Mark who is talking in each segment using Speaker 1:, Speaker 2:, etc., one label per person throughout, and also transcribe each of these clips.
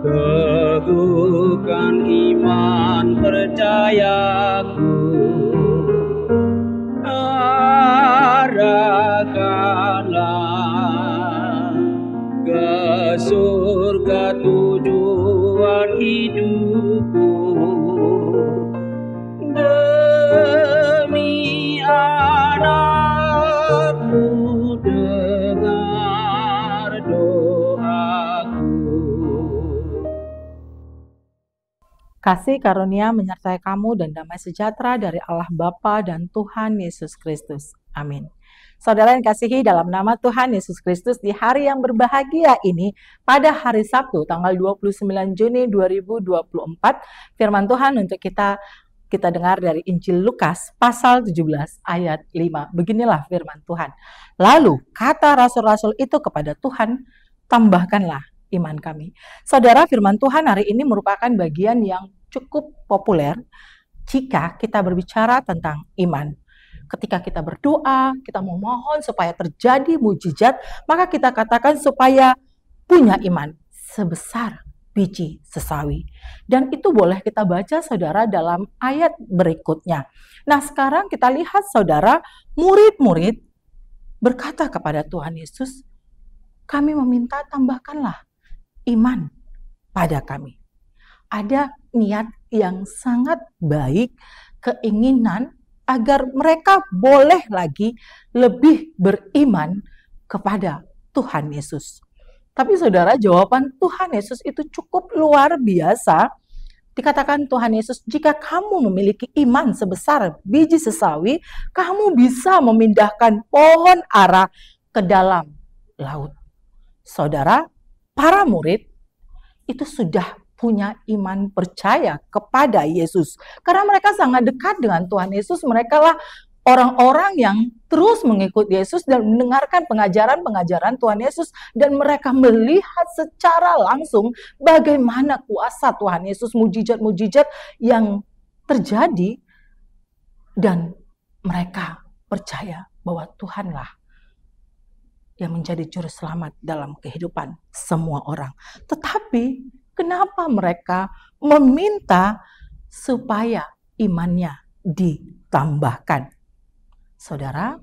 Speaker 1: Teguhkan iman percayaku, arahkanlah ke surga tujuan hidupku. Demi anakku, dengar doaku.
Speaker 2: Kasih karunia menyertai kamu dan damai sejahtera dari Allah Bapa dan Tuhan Yesus Kristus. Amin. Saudara yang kasihi dalam nama Tuhan Yesus Kristus, di hari yang berbahagia ini, pada hari Sabtu tanggal 29 Juni 2024, firman Tuhan untuk kita dengar dari Injil Lukas pasal 17 ayat 5. Beginilah firman Tuhan. Lalu kata rasul-rasul itu kepada Tuhan, tambahkanlah iman kami. Saudara, firman Tuhan hari ini merupakan bagian yang cukup populer jika kita berbicara tentang iman. Ketika kita berdoa, kita memohon supaya terjadi mujizat, maka kita katakan supaya punya iman sebesar biji sesawi. Dan itu boleh kita baca, saudara, dalam ayat berikutnya. Nah, sekarang kita lihat, saudara, murid-murid berkata kepada Tuhan Yesus, kami meminta tambahkanlah iman pada kami. Ada niat yang sangat baik, keinginan agar mereka boleh lagi lebih beriman kepada Tuhan Yesus. Tapi saudara, jawaban Tuhan Yesus itu cukup luar biasa. Dikatakan Tuhan Yesus, jika kamu memiliki iman sebesar biji sesawi, kamu bisa memindahkan pohon ara ke dalam laut. Saudara, para murid itu sudah punya iman percaya kepada Yesus. Karena mereka sangat dekat dengan Tuhan Yesus, mereka lah orang-orang yang terus mengikut Yesus dan mendengarkan pengajaran-pengajaran Tuhan Yesus, dan mereka melihat secara langsung bagaimana kuasa Tuhan Yesus, mujizat-mujizat yang terjadi, dan mereka percaya bahwa Tuhanlah yang menjadi juru selamat dalam kehidupan semua orang. Tetapi kenapa mereka meminta supaya imannya ditambahkan? Saudara,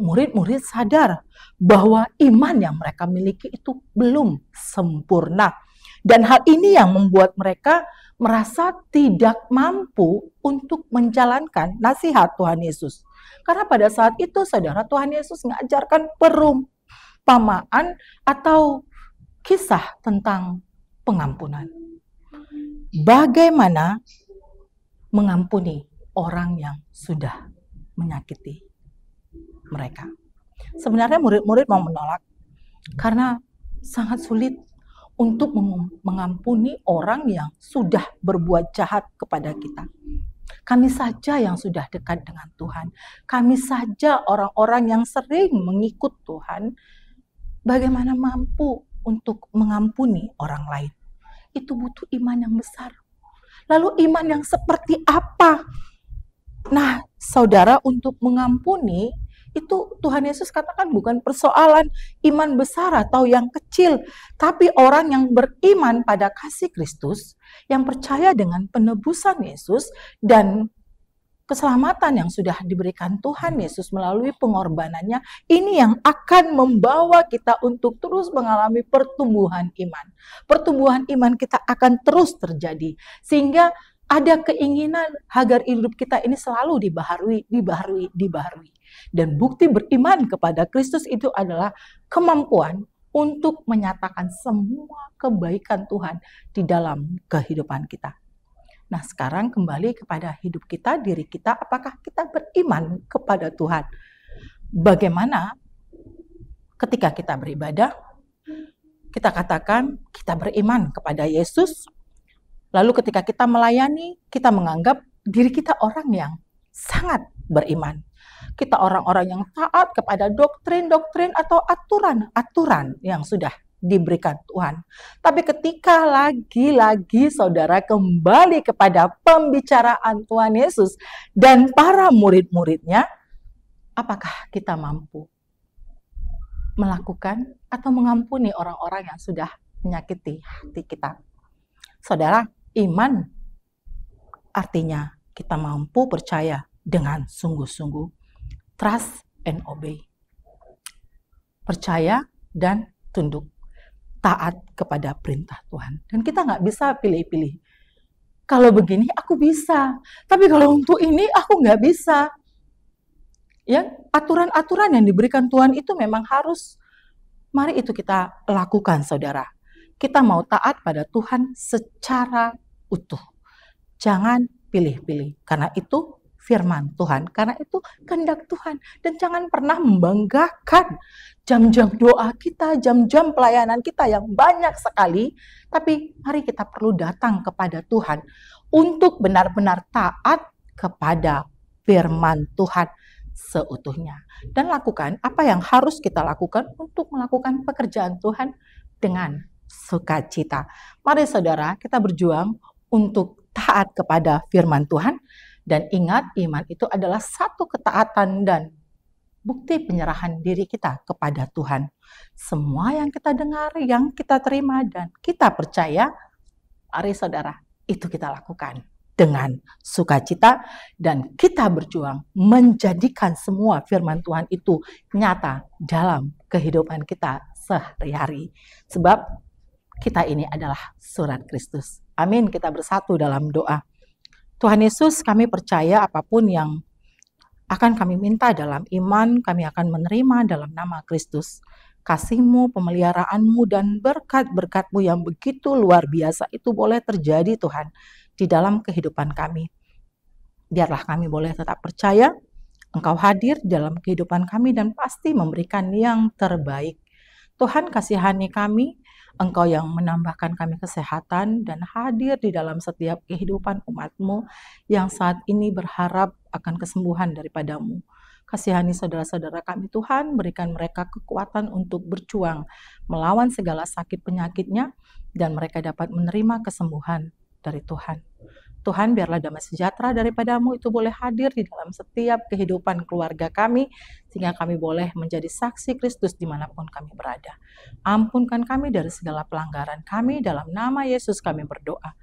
Speaker 2: murid-murid sadar bahwa iman yang mereka miliki itu belum sempurna. Dan hal ini yang membuat mereka merasa tidak mampu untuk menjalankan nasihat Tuhan Yesus. Karena pada saat itu, saudara, Tuhan Yesus mengajarkan perumpamaan atau kisah tentang pengampunan. Bagaimana mengampuni orang yang sudah menyakiti mereka. Sebenarnya murid-murid mau menolak karena sangat sulit untuk mengampuni orang yang sudah berbuat jahat kepada kita. Kami saja yang sudah dekat dengan Tuhan, kami saja orang-orang yang sering mengikut Tuhan, bagaimana mampu untuk mengampuni orang lain? Itu butuh iman yang besar. Lalu iman yang seperti apa? Nah, saudara, untuk mengampuni itu Tuhan Yesus katakan bukan persoalan iman besar atau yang kecil, tapi orang yang beriman pada kasih Kristus, yang percaya dengan penebusan Yesus dan keselamatan yang sudah diberikan Tuhan Yesus melalui pengorbanannya, ini yang akan membawa kita untuk terus mengalami pertumbuhan iman. Pertumbuhan iman kita akan terus terjadi, sehingga ada keinginan agar hidup kita ini selalu dibaharui. Dan bukti beriman kepada Kristus itu adalah kemampuan untuk menyatakan semua kebaikan Tuhan di dalam kehidupan kita. Nah, sekarang kembali kepada hidup kita, diri kita, apakah kita beriman kepada Tuhan? Bagaimana ketika kita beribadah, kita katakan kita beriman kepada Yesus, lalu ketika kita melayani, kita menganggap diri kita orang yang sangat beriman. Kita orang-orang yang taat kepada doktrin-doktrin atau aturan-aturan yang sudah diberikan Tuhan. Tapi ketika lagi-lagi saudara kembali kepada pembicaraan Tuhan Yesus dan para murid-muridnya, apakah kita mampu melakukan atau mengampuni orang-orang yang sudah menyakiti hati kita? Saudara, iman artinya kita mampu percaya dengan sungguh-sungguh. Trust and obey. Percaya dan tunduk. Taat kepada perintah Tuhan. Dan kita nggak bisa pilih-pilih. Kalau begini aku bisa, tapi kalau untuk ini aku nggak bisa. Ya, aturan-aturan yang diberikan Tuhan itu memang harus. Mari itu kita lakukan, saudara. Kita mau taat pada Tuhan secara utuh. Jangan pilih-pilih, karena itu firman Tuhan, karena itu kehendak Tuhan. Dan jangan pernah membanggakan jam-jam doa kita, jam-jam pelayanan kita yang banyak sekali, tapi mari kita perlu datang kepada Tuhan untuk benar-benar taat kepada firman Tuhan seutuhnya. Dan lakukan apa yang harus kita lakukan untuk melakukan pekerjaan Tuhan dengan sukacita. Mari saudara, kita berjuang untuk taat kepada firman Tuhan. Dan ingat, iman itu adalah satu ketaatan dan bukti penyerahan diri kita kepada Tuhan. Semua yang kita dengar, yang kita terima, dan kita percaya, mari saudara, itu kita lakukan dengan sukacita. Dan kita berjuang menjadikan semua firman Tuhan itu nyata dalam kehidupan kita sehari-hari. Sebab kita ini adalah surat Kristus. Amin, kita bersatu dalam doa. Tuhan Yesus, kami percaya apapun yang akan kami minta dalam iman, kami akan menerima dalam nama Kristus. Kasih-Mu, pemeliharaanmu, dan berkat-berkat-Mu yang begitu luar biasa itu boleh terjadi Tuhan di dalam kehidupan kami. Biarlah kami boleh tetap percaya Engkau hadir dalam kehidupan kami dan pasti memberikan yang terbaik. Tuhan, kasihani kami, Engkau yang menambahkan kami kesehatan dan hadir di dalam setiap kehidupan umat-Mu yang saat ini berharap akan kesembuhan daripada-Mu. Kasihani saudara-saudara kami Tuhan, berikan mereka kekuatan untuk berjuang melawan segala sakit penyakitnya dan mereka dapat menerima kesembuhan dari Tuhan. Tuhan, biarlah damai sejahtera daripada-Mu itu boleh hadir di dalam setiap kehidupan keluarga kami, sehingga kami boleh menjadi saksi Kristus dimanapun kami berada. Ampunkan kami dari segala pelanggaran kami, dalam nama Yesus kami berdoa.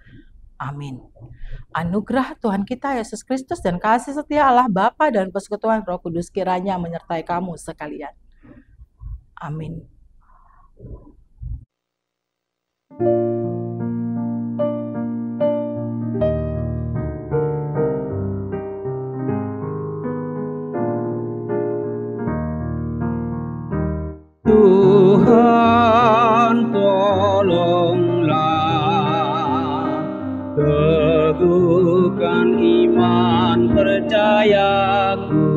Speaker 2: Amin. Anugerah Tuhan kita Yesus Kristus dan kasih setia Allah Bapa dan persekutuan Roh Kudus kiranya menyertai kamu sekalian. Amin.
Speaker 1: Tuhan tolonglah, teguhkan iman percayaku,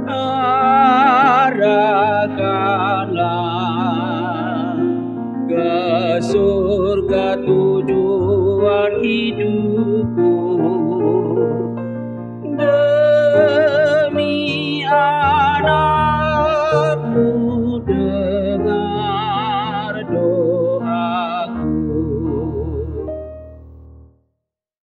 Speaker 1: arahkanlah ke surga tujuan hidupku.